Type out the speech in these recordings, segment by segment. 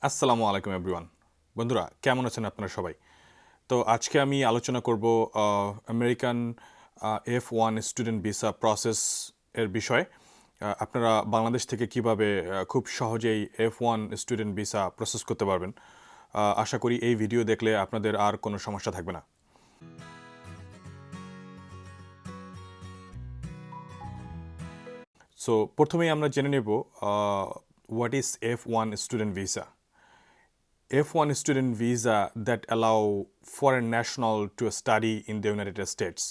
আসসালামু আলাইকুম এভরিওয়ান। বন্ধুরা কেমন আছেন আপনারা সবাই? তো আজকে আমি আলোচনা করব American F1 student visa process এর বিষয়ে। আপনারা বাংলাদেশ থেকে কিভাবে খুব সহজেই F1 স্টুডেন্ট ভিসা প্রসেস করতে পারবেন। আশা করি এই ভিডিও দেখলে আপনাদের আর কোনো সমস্যা থাকবে না। সো প্রথমেই আমরা জেনে নেব what is F1 student visa. F1 student visa that allow foreign national to study in the United States.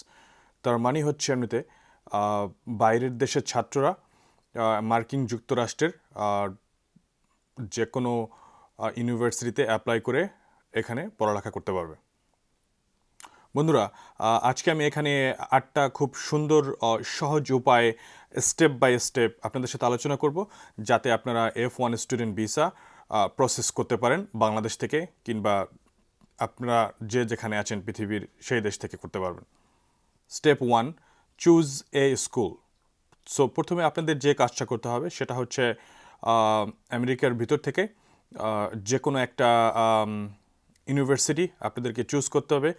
তার মানে হচ্ছে এমনিতে বাইরের দেশের ছাত্ররা মার্কিন যুক্তরাষ্ট্রের যে কোনো ইউনিভার্সিটিতে অ্যাপ্লাই করে এখানে পড়ালেখা করতে পারবে। বন্ধুরা আজকে আমি এখানে 8টা খুব সুন্দর সহজ উপায় স্টেপ বাই স্টেপ আপনাদের সাথে আলোচনা করব, যাতে আপনারা F1 স্টুডেন্ট ভিসা প্রসেস করতে পারেন বাংলাদেশ থেকে, কিংবা আপনারা যেখানে আছেন পৃথিবীর সেই দেশ থেকে করতে পারবেন। Step 1, choose a school. So প্রথমে আপনাদের যে কাজটা করতে হবে সেটা হচ্ছে আমেরিকার ভিতর থেকে যে কোনো একটা ইউনিভার্সিটি আপনাদেরকে চুজ করতে হবে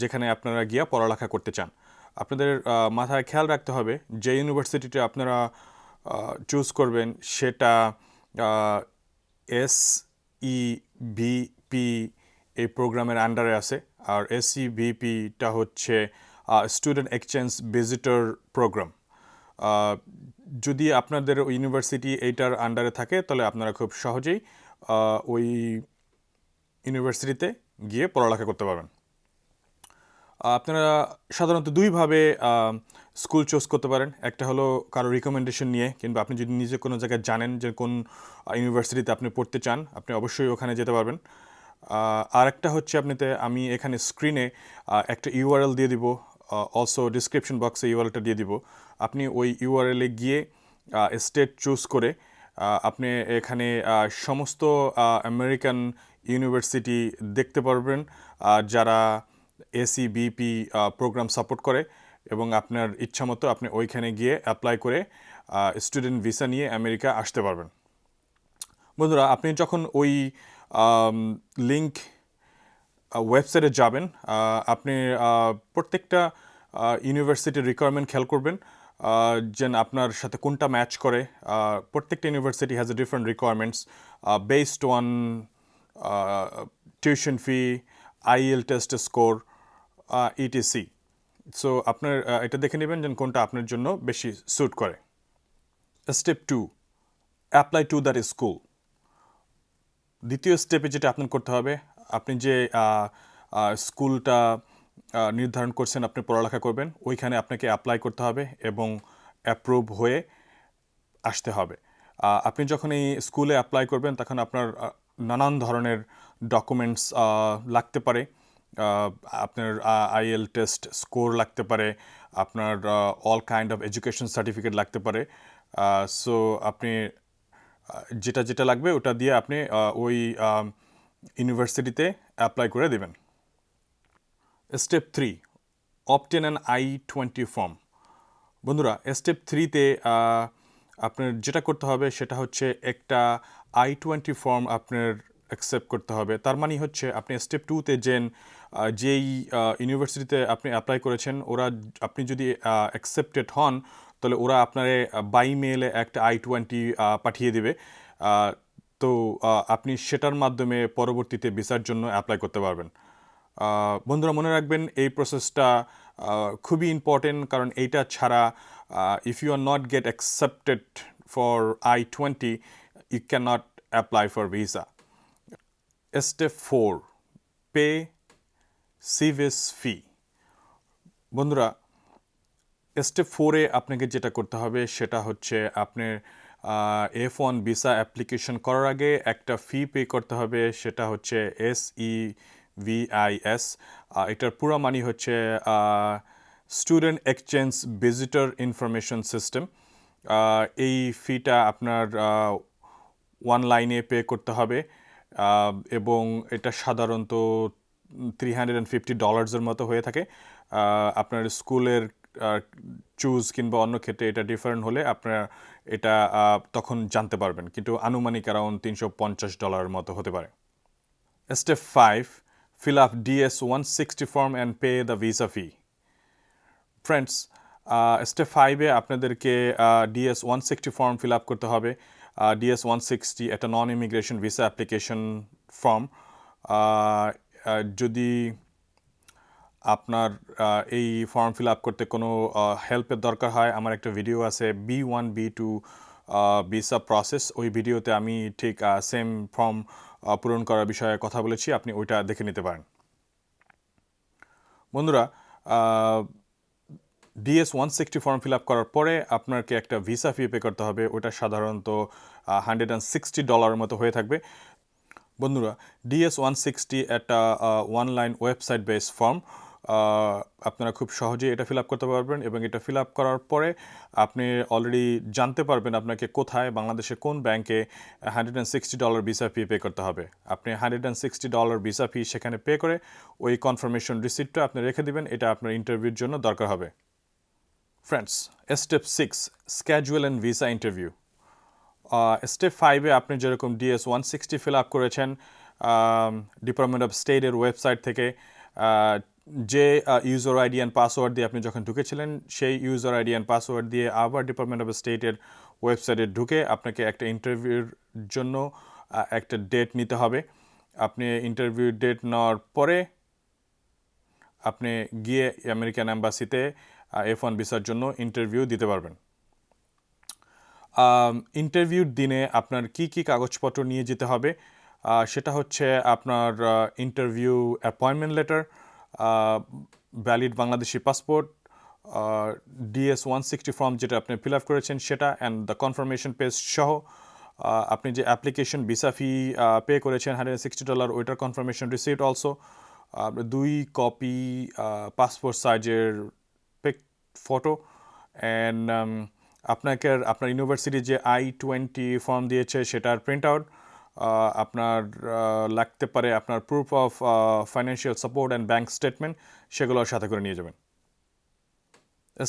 যেখানে আপনারা গিয়ে পড়ালেখা করতে চান। আপনাদের মাথায় খেয়াল রাখতে হবে যে ইউনিভার্সিটিটা আপনারা চুজ করবেন সেটা SEVP এই প্রোগ্রামের আন্ডারে আছে, আর SEVPটা হচ্ছে স্টুডেন্ট এক্সচেঞ্জ ভিজিটর প্রোগ্রাম। যদি আপনাদের ইউনিভার্সিটি এইটার আন্ডারে থাকে তাহলে আপনারা খুব সহজেই ওই ইউনিভার্সিটিতে গিয়ে পড়ালেখা করতে পারবেন। আপনারা সাধারণত দুইভাবে স্কুল চুজ করতে পারেন। একটা হলো কারো রিকমেন্ডেশন নিয়ে, কিংবা আপনি যদি নিজে কোনো জায়গায় জানেন যে কোন ইউনিভার্সিটিতে আপনি পড়তে চান, আপনি অবশ্যই ওখানে যেতে পারবেন। আর একটা হচ্ছে আমি এখানে স্ক্রিনে একটা ইউআরএল দিয়ে দিব, অলসো ডিসক্রিপশন বক্সে ইউআরএলটা দিয়ে দিব। আপনি ওই ইউআরএলে গিয়ে স্টেট চুজ করে আপনি এখানে সমস্ত আমেরিকান ইউনিভার্সিটি দেখতে পারবেন যারা SEVP প্রোগ্রাম সাপোর্ট করে, এবং আপনার ইচ্ছামতো আপনি ওইখানে গিয়ে অ্যাপ্লাই করে স্টুডেন্ট ভিসা নিয়ে আমেরিকা আসতে পারবেন। বন্ধুরা আপনি যখন ওই লিঙ্ক ওয়েবসাইটে যাবেন, আপনি প্রত্যেকটা ইউনিভার্সিটির রিকোয়ারমেন্ট খেয়াল করবেন যেন আপনার সাথে কোনটা ম্যাচ করে। প্রত্যেকটা university has a different requirements based on tuition fee, IEL test score, ETC। So আপনার এটা দেখে নেবেন যেন কোনটা আপনার জন্য বেশি স্যুট করে। Step 2, apply to that school. দ্বিতীয় স্টেপে যেটা আপনার করতে হবে, আপনি যে স্কুলটা নির্ধারণ করছেন আপনি পড়ালেখা করবেন, ওইখানে আপনাকে অ্যাপ্লাই করতে হবে এবং অ্যাপ্রুভ হয়ে আসতে হবে। আপনি যখন এই স্কুলে অ্যাপ্লাই করবেন তখন আপনার নানান ধরনের ডকুমেন্টস লাগতে পারে। আপনার IEL টেস্ট স্কোর লাগতে পারে, আপনার all kind of education certificate লাগতে পারে। সো আপনি যেটা যেটা লাগবে ওটা দিয়ে আপনি ওই ইউনিভার্সিটিতে অ্যাপ্লাই করে দেবেন। Step 3, obtain an I-20 form. বন্ধুরা স্টেপ 3তে আপনার যেটা করতে হবে সেটা হচ্ছে একটা I-20 ফর্ম আপনার অ্যাকসেপ্ট করতে হবে। তার মানে হচ্ছে আপনি স্টেপ 2তে যেই ইউনিভার্সিটিতে আপনি অ্যাপ্লাই করেছেন আপনি যদি অ্যাকসেপ্টেড হন তাহলে ওরা আপনার বাই মেইলে একটা I-20 পাঠিয়ে দিবে। তো আপনি সেটার মাধ্যমে পরবর্তীতে ভিসার জন্য অ্যাপ্লাই করতে পারবেন। বন্ধুরা মনে রাখবেন এই প্রসেসটা খুবই ইম্পর্টেন্ট, কারণ এইটা ছাড়া if you are not get accepted for I-20 you can not apply for visa. Step 4, pay SEVIS fee. বন্ধুরা স্টেপ 4-এ আপনাকে যেটা করতে হবে সেটা হচ্ছে আপনার F1 ভিসা অ্যাপ্লিকেশন করার আগে একটা ফি পে করতে হবে, সেটা হচ্ছে SEVIS। এটার পুরো মানে হচ্ছে student exchange visitor information system. এই ফিটা আপনার অনলাইনে পে করতে হবে, এবং এটা সাধারণত $350 মতো হয়ে থাকে। আপনার স্কুলের চুজ কিংবা অন্য ক্ষেত্রে এটা ডিফারেন্ট হলে আপনারা এটা তখন জানতে পারবেন, কিন্তু আনুমানিক অ্যারাউন্ড $350 মতো হতে পারে। Step 5, fill up DS-160 form and pay the visa fee. Friends, step 5-এ আপনাদেরকে DS-160 ফর্ম ফিল আপ করতে হবে। DS-160 একটা non immigration visa application form. যদি আপনার এই ফর্ম ফিল আপ করতে কোনো হেল্পের দরকার হয়, আমার একটা ভিডিও আছে B1 B2 ভিসা প্রসেস, ওই ভিডিওতে আমি ঠিক সেম ফর্ম পূরণ করার বিষয়ে কথা বলেছি, আপনি ওইটা দেখে নিতে পারেন। বন্ধুরা, DS-160 ফর্ম ফিল আপ করার পরে আপনাকে একটা ভিসা ফি পে করতে হবে, ওটা সাধারণত $160 মতো হয়ে থাকবে। বন্ধুরা, DS-160 একটা অনলাইন ওয়েবসাইট বেস ফর্ম, আপনারা খুব সহজেই এটা ফিল আপ করতে পারবেন এবং এটা ফিল আপ করার পরে আপনি অলরেডি জানতে পারবেন আপনাকে কোথায়, বাংলাদেশে কোন ব্যাংকে $160 ভিসা ফি পে করতে হবে। আপনি $160 ভিসা ফি সেখানে পে করে ওই কনফার্মেশন রিসিপ্টটা আপনি রেখে দিবেন, এটা আপনার ইন্টারভিউর জন্য দরকার হবে। Friends, step 6, schedule and visa interview. Step 5-এ আপনি যেরকম DS-160 ফিল আপ করেছেন ডিপার্টমেন্ট অফ স্টেটের ওয়েবসাইট থেকে, যে ইউজার আইডি অ্যান্ড পাসওয়ার্ড দিয়ে আপনি যখন ঢুকেছিলেন সেই ইউজার আইডি অ্যান্ড পাসওয়ার্ড দিয়ে আবার ডিপার্টমেন্ট অফ স্টেটের ওয়েবসাইটে ঢুকে আপনাকে একটা ইন্টারভিউর জন্য একটা ডেট নিতে হবে। আপনি ইন্টারভিউ ডেট নেওয়ার পরে আপনি গিয়ে আমেরিকান অ্যাম্বাসিতে F1 ভিসার জন্য ইন্টারভিউ দিতে পারবেন। ইন্টারভিউর দিনে আপনার কি কি কাগজপত্র নিয়ে যেতে হবে সেটা হচ্ছে আপনার interview appointment letter, valid Bangladeshi passport, DS-160 form যেটা আপনি ফিল আপ করেছেন সেটা, অ্যান্ড দ্য কনফার্মেশন পেজ সহ আপনি যে অ্যাপ্লিকেশন ভিসা ফি পে করেছেন $160 ওইটার confirmation receipt also, 2 copy passport সাইজের পিক ফটো, অ্যান্ড আপনার ইউনিভার্সিটি যে I-20 ফর্ম দিয়েছে সেটার প্রিন্ট আউট, আপনার লাগতে পারে আপনার proof of financial support and bank statement, সেগুলো সাথে করে নিয়ে যাবেন।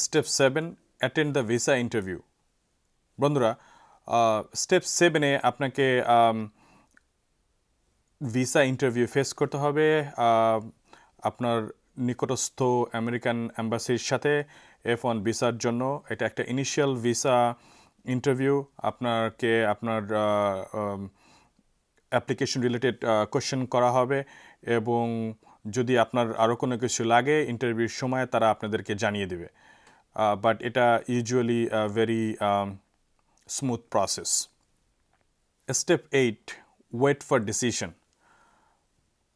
Step 7, attend the visa interview. বন্ধুরা, স্টেপ 7-এ আপনাকে ভিসা ইন্টারভিউ ফেস করতে হবে আপনার নিকটস্থ আমেরিকান অ্যাম্বাসির সাথে F1 ভিসার জন্য। এটা একটা ইনিশিয়াল ভিসা ইন্টারভিউ, আপনাকে আপনার অ্যাপ্লিকেশন রিলেটেড কোয়েশ্চেন করা হবে এবং যদি আপনার আরও কোনো কিছু লাগে ইন্টারভিউর সময় তারা আপনাদেরকে জানিয়ে দেবে, বাট এটা usually very smooth process. Step 8, wait for decision.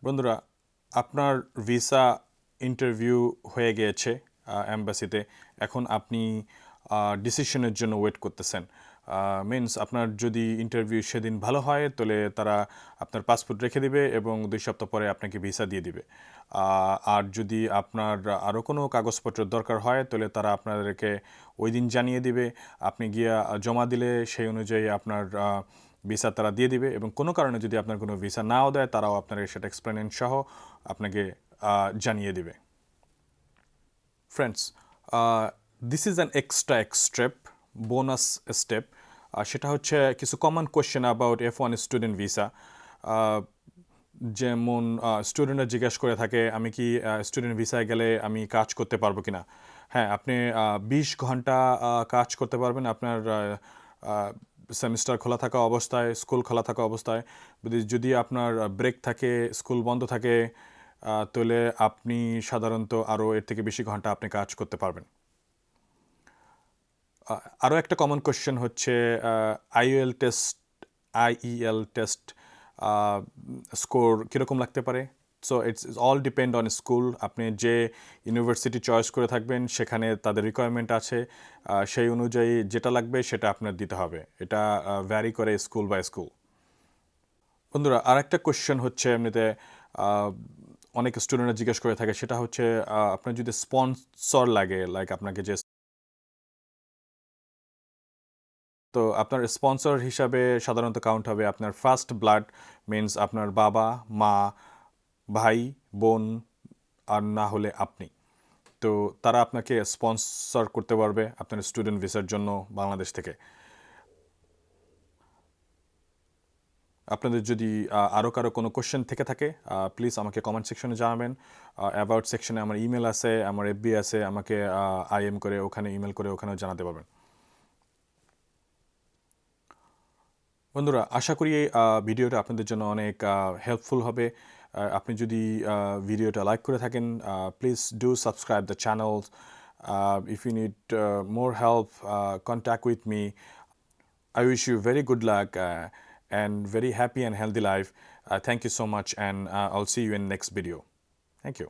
বন্ধুরা, আপনার ভিসা ইন্টারভিউ হয়ে গিয়েছে অ্যাম্বাসিতে, এখন আপনি ডিসিশনের জন্য ওয়েট করতেছেন। মিনস আপনার যদি ইন্টারভিউ সেদিন ভালো হয় তাহলে তারা আপনার পাসপোর্ট রেখে দিবে এবং 2 সপ্তাহ পরে আপনাকে ভিসা দিয়ে দিবে। আর যদি আপনার আরও কোনো কাগজপত্রের দরকার হয় তাহলে তারা আপনাদেরকে ওই দিন জানিয়ে দিবে, আপনি গিয়ে জমা দিলে সেই অনুযায়ী আপনার ভিসা তারা দিয়ে দিবে, এবং কোনো কারণে যদি আপনার কোনো ভিসা নাও দেয় তারাও আপনার সেটা এক্সপ্লেনেন সহ আপনাকে জানিয়ে দিবে। Friends, this is an extra step, bonus step, সেটা হচ্ছে কিছু common question about F1 student visa. যেমন স্টুডেন্টরা জিজ্ঞেস করে থাকে আমি কি স্টুডেন্ট ভিসায় গেলে আমি কাজ করতে পারবো কিনা। হ্যাঁ, আপনি 20 ঘন্টা কাজ করতে পারবেন আপনার সেমিস্টার খোলা থাকা অবস্থায়, স্কুল খোলা থাকা অবস্থায়। যদি আপনার ব্রেক থাকে, স্কুল বন্ধ থাকে, তাহলে আপনি সাধারণত আরও এর থেকে বেশি ঘন্টা আপনি কাজ করতে পারবেন। আরও একটা কমন কোয়েশ্চেন হচ্ছে IEL টেস্ট স্কোর কীরকম লাগতে পারে। So it's all depend on school. আপনি যে ইউনিভার্সিটি চয়েস করে থাকবেন সেখানে তাদের রিকোয়ারমেন্ট আছে, সেই অনুযায়ী যেটা লাগবে সেটা আপনার দিতে হবে। এটা ভ্যারি করে স্কুল বাই স্কুল। বন্ধুরা, আর একটা কোয়েশ্চেন হচ্ছে এমনিতে অনেক স্টুডেন্টরা জিজ্ঞেস করে থাকে, সেটা হচ্ছে আপনার যদি স্পন্সর লাগে, লাইক আপনাকে যে, তো আপনার স্পন্সর হিসাবে সাধারণত কাউন্ট হবে আপনার ফার্স্ট ব্লাড, মিনস আপনার বাবা, মা, ভাই, বোন, আর না হলে আপনি। তো তারা আপনাকে স্পন্সর করতে পারবে আপনার স্টুডেন্ট ভিসার জন্য বাংলাদেশ থেকে। আপনাদের যদি আরও কারো কোনো কোশ্চেন থেকে থাকে প্লিজ আমাকে কমেন্ট সেকশনে জানাবেন। অ্যাবাউট সেকশনে আমার ইমেল আছে, আমার এফবি আছে, আমাকে আইএম করে ওখানে ইমেল করে ওখানেও জানাতে পারবেন। বন্ধুরা, আশা করি এই ভিডিওটা আপনাদের জন্য অনেক হেল্পফুল হবে। আপনি যদি ভিডিওটা লাইক করে থাকেন, please do subscribe the channel. If you need more help, contact with me. I wish you very good luck and very happy and healthy life. Thank you so much, and I'll see you in next video. Thank you.